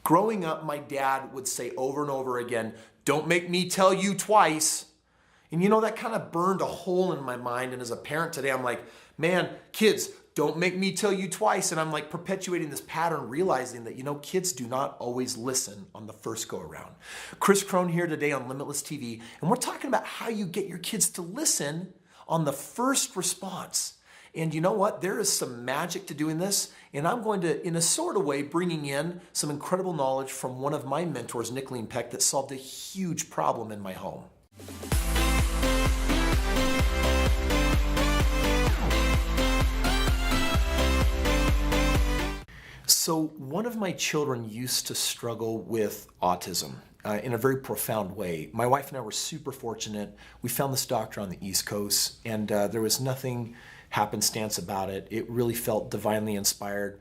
Growing up, my dad would say over and over again, "Don't make me tell you twice." And you know, that kind of burned a hole in my mind. And as a parent today, I'm like, man, kids, don't make me tell you twice. And I'm like perpetuating this pattern, realizing that, you know, kids do not always listen on the first go around. Kris Krohn here today on Limitless TV. And we're talking about how you get your kids to listen on the first response. And you know what? There is some magic to doing this. And I'm going to, in a sort of way, bringing in some incredible knowledge from one of my mentors, Nicholeen Peck, that solved a huge problem in my home. So one of my children used to struggle with autism in a very profound way. My wife and I were super fortunate. We found this doctor on the East Coast, and there was nothing happenstance about it. It really felt divinely inspired.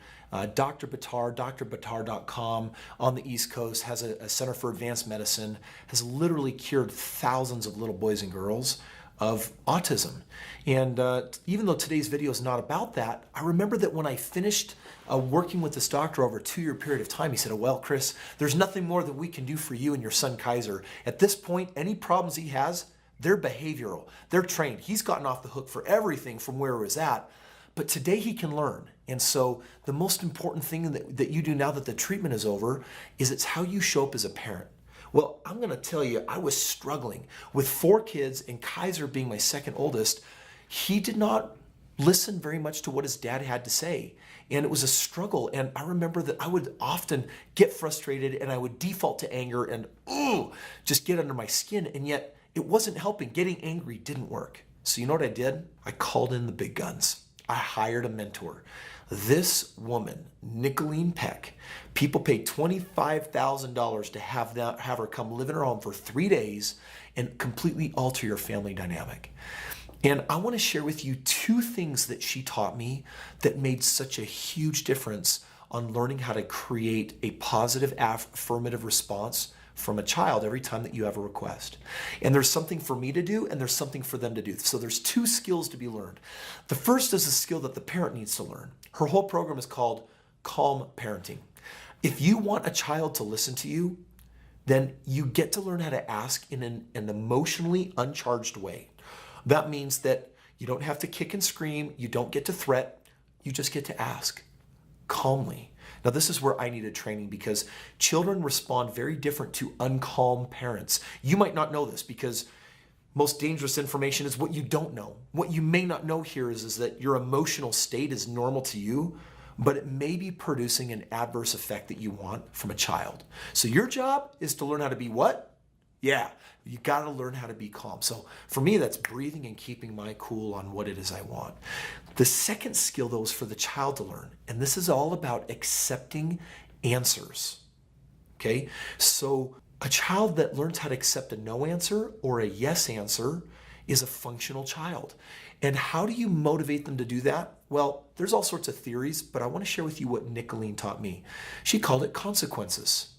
Dr. Batar, drbatar.com on the East Coast, has a Center for Advanced Medicine, has literally cured thousands of little boys and girls of autism. And even though today's video is not about that, I remember that when I finished working with this doctor over a 2-year period of time, he said, "Oh, well, Kris, there's nothing more that we can do for you and your son Kaiser. At this point, any problems he has, they're behavioral. They're trained. He's gotten off the hook for everything from where he was at. But today he can learn." And so the most important thing that you do now that the treatment is over is it's how you show up as a parent. Well, I'm going to tell you, I was struggling with 4 kids and Kaiser being my second oldest. He did not listen very much to what his dad had to say. And it was a struggle. And I remember that I would often get frustrated and I would default to anger and just get under my skin. And yet it wasn't helping. Getting angry didn't work. So you know what I did? I called in the big guns. I hired a mentor. This woman, Nicholeen Peck, people paid $25,000 to have her come live in her home for 3 days and completely alter your family dynamic. And I want to share with you 2 things that she taught me that made such a huge difference on learning how to create a positive affirmative response from a child every time that you have a request. And there's something for me to do and there's something for them to do. So there's 2 skills to be learned. The first is a skill that the parent needs to learn. Her whole program is called Calm Parenting. If you want a child to listen to you, then you get to learn how to ask in an emotionally uncharged way. That means that you don't have to kick and scream, you don't get to threat, you just get to ask calmly. Now, this is where I needed training because children respond very different to uncalm parents. You might not know this because most dangerous information is what you don't know. What you may not know here is that your emotional state is normal to you, but it may be producing an adverse effect that you want from a child. So your job is to learn how to be what? Yeah, you got to learn how to be calm. So for me, that's breathing and keeping my cool on what it is I want. The second skill, though, is for the child to learn. And this is all about accepting answers. Okay? So a child that learns how to accept a no answer or a yes answer is a functional child. And how do you motivate them to do that? Well, there's all sorts of theories, but I want to share with you what Nicholeen taught me. She called it consequences.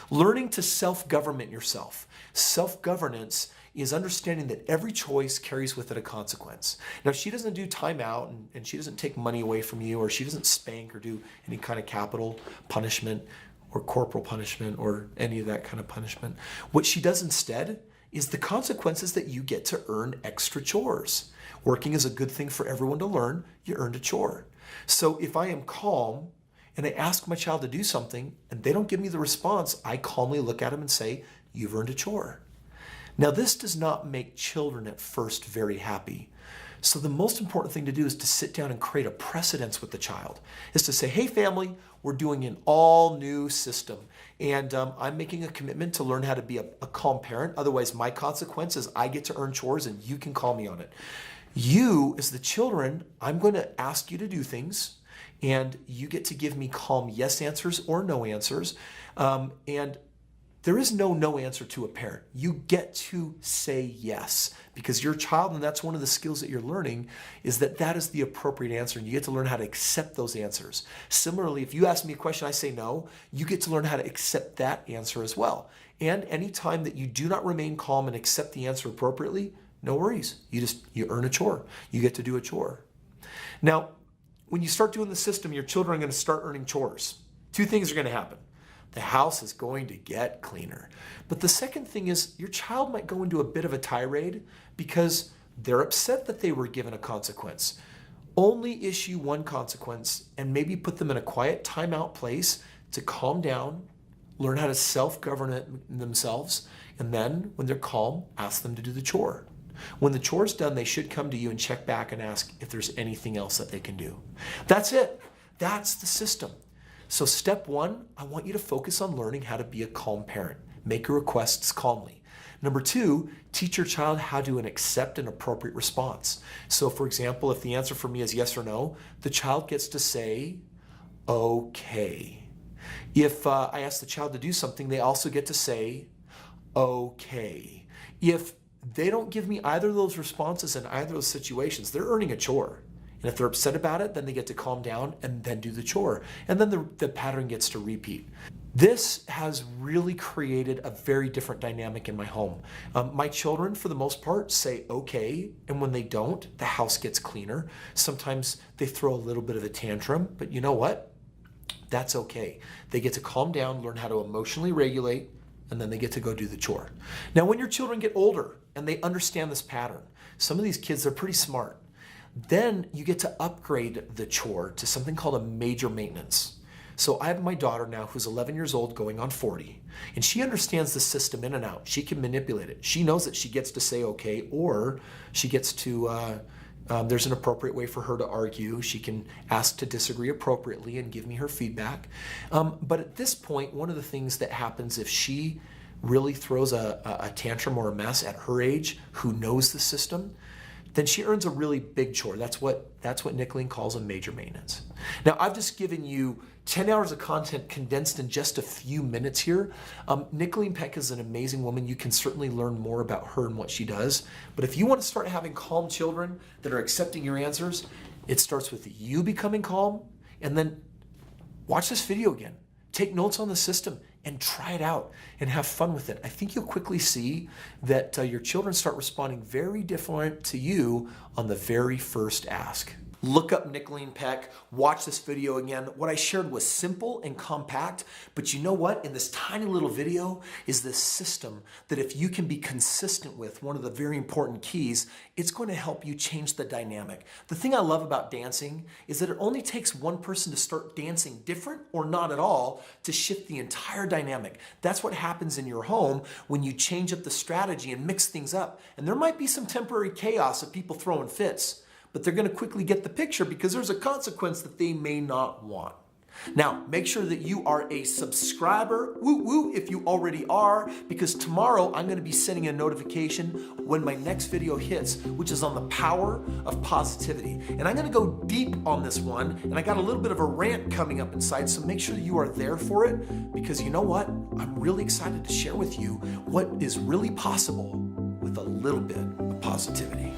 Learning to self-government yourself. Self-governance is understanding that every choice carries with it a consequence. Now, she doesn't do timeout and she doesn't take money away from you, or she doesn't spank or do any kind of capital punishment or corporal punishment or any of that kind of punishment. What she does instead is the consequences that you get to earn extra chores. Working is a good thing for everyone to learn. You earned a chore. So if I am calm and I ask my child to do something and they don't give me the response, I calmly look at them and say, "You've earned a chore." Now, this does not make children at first very happy. So the most important thing to do is to sit down and create a precedence with the child. Is to say, "Hey family, we're doing an all new system. And I'm making a commitment to learn how to be a calm parent. Otherwise, my consequence is I get to earn chores and you can call me on it. You, as the children, I'm going to ask you to do things and you get to give me calm yes answers or no answers. And there is no answer to a parent. You get to say yes because you're a child, and that's one of the skills that you're learning is that is the appropriate answer, and you get to learn how to accept those answers. Similarly, if you ask me a question, I say no, you get to learn how to accept that answer as well. And anytime that you do not remain calm and accept the answer appropriately, no worries. You earn a chore. You get to do a chore. Now, when you start doing the system, your children are going to start earning chores. 2 things are going to happen. the house is going to get cleaner. But the second thing is your child might go into a bit of a tirade because they're upset that they were given a consequence. Only issue one consequence and maybe put them in a quiet timeout place to calm down, learn how to self-govern it themselves, and then when they're calm, ask them to do the chore. When the chore's done, they should come to you and check back and ask if there's anything else that they can do. That's it. That's the system. So step one, I want you to focus on learning how to be a calm parent. Make your requests calmly. Number two, teach your child how to accept an appropriate response. So for example, if the answer for me is yes or no, the child gets to say, okay. If I ask the child to do something, they also get to say, okay. If they don't give me either of those responses in either of those situations, they're earning a chore. And if they're upset about it, then they get to calm down and then do the chore. And then the pattern gets to repeat. This has really created a very different dynamic in my home. My children, for the most part, say okay, and when they don't, the house gets cleaner. Sometimes they throw a little bit of a tantrum, but you know what? That's okay. They get to calm down, learn how to emotionally regulate, and then they get to go do the chore. Now, when your children get older and they understand this pattern, some of these kids are pretty smart. Then you get to upgrade the chore to something called a major maintenance. So I have my daughter now who's 11 years old going on 40, and she understands the system in and out. She can manipulate it. She knows that she gets to say okay, or she gets to, there's an appropriate way for her to argue. She can ask to disagree appropriately and give me her feedback. But at this point, one of the things that happens if she really throws a tantrum or a mess at her age, who knows the system, then she earns a really big chore. That's what Nicholeen calls a major maintenance. Now, I've just given you 10 hours of content condensed in just a few minutes here. Nicholeen Peck is an amazing woman. You can certainly learn more about her and what she does. But if you want to start having calm children that are accepting your answers, it starts with you becoming calm, and then watch this video again. Take notes on the system and try it out and have fun with it. I think you'll quickly see that your children start responding very different to you on the very first ask. Look up Nicholeen Peck, watch this video again. What I shared was simple and compact, but you know what? In this tiny little video is this system that if you can be consistent with, one of the very important keys, it's going to help you change the dynamic. The thing I love about dancing is that it only takes one person to start dancing different or not at all to shift the entire dynamic. That's what happens in your home when you change up the strategy and mix things up. And there might be some temporary chaos of people throwing fits, but they're going to quickly get the picture because there's a consequence that they may not want. Now, make sure that you are a subscriber, if you already are, because tomorrow I'm going to be sending a notification when my next video hits, which is on the power of positivity. And I'm going to go deep on this one, and I got a little bit of a rant coming up inside, so make sure that you are there for it, because you know what? I'm really excited to share with you what is really possible with a little bit of positivity.